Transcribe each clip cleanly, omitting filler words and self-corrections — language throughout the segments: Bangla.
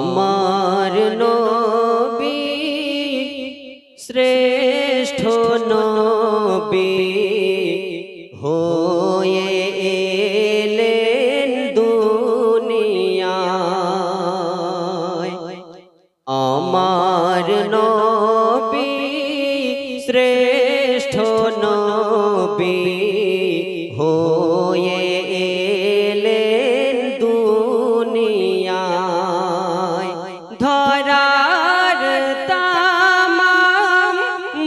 আমার নবী শ্রেষ্ঠ নবী হয়ে এলেন দুনিয়ায়। আমার নবী শ্রেষ্ঠ নবী হয়ে এলেন দুনিয়ায়। ধরার তামাম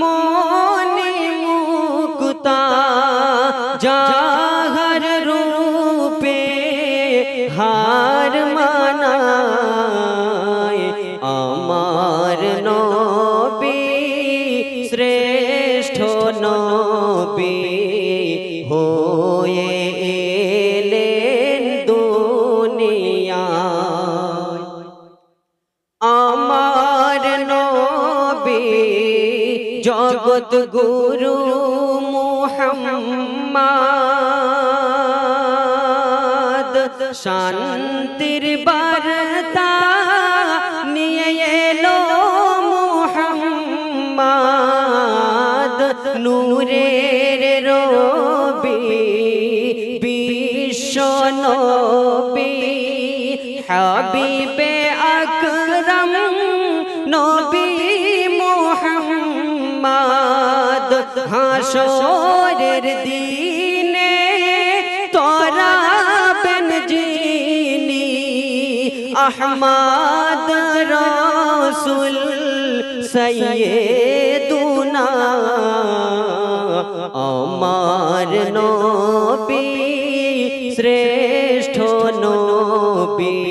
মনে মুক্তা যাহার রূপে হার মানায়। আমার নবী শ্রেষ্ঠ নবী হয়ে এলেন দুনিয়ায়। আমার নবী জগৎ গুরু মুহাম্মদ শান্তির বার্তা নিয়ে এলো মুহাম্মদ। নূরের রবি বিশ্ব নবী হাবিবে আকরাম নবী মুহাম্মদ। হাসরের দিনে তরাবেন যিনি আহমদ রাসূল সাইয়্যিদুনা। আমার নবী শ্রেষ্ঠ নবী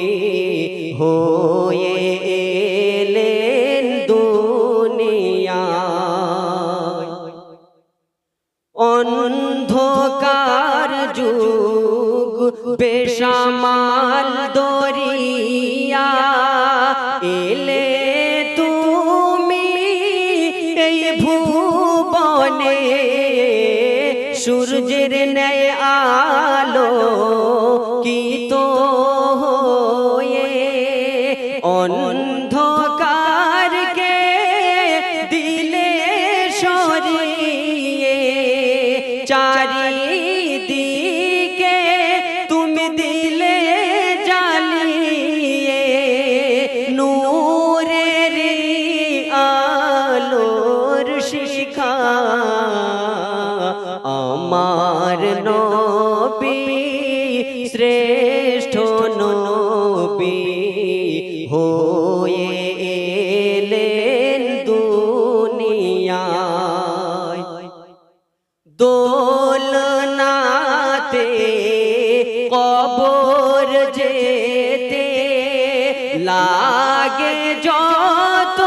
হয়ে এলেন দুনিয়ায়। অন্ধকার যুগ বেসামাল দরিয়া এলে তুমি এই ভুবনে। সূর্যের ন্যায় আলো কি তো হয়ে অন্ধকারকে দিলে সরিয়ে। চারিদিকে তুমি দিলে জ্বালিয়ে নূরের আলোর শিখা। আমার নবী শ্রেষ্ঠ নবী হয়ে এলেন দুনিয়ায়। দোলনাতে কবর যেতে লাগে যত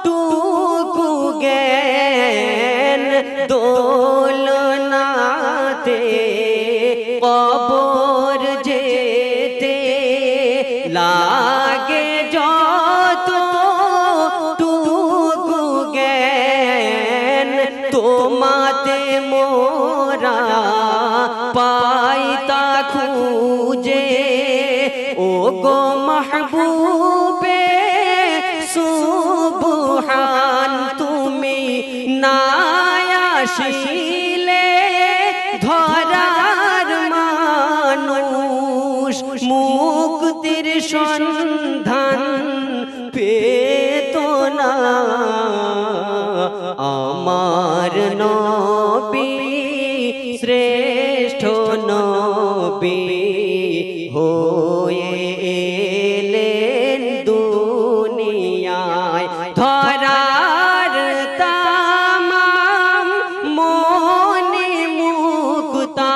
টুকু জ্ঞান। দোলনাতে কবর যেতে লাগে যত টুকু জ্ঞান। তোমাতে মোরা পাইতা খুঁজে ও গো মাহবুবে সুবহান। তুমি না আসিলে ধরার মানুষ মুক্তির সন্ধান পেত না। আমার নবী শ্রেষ্ঠ নবী হয়ে এলেন দুনিয়ায়। ধরার তামাম মনে মুক্তা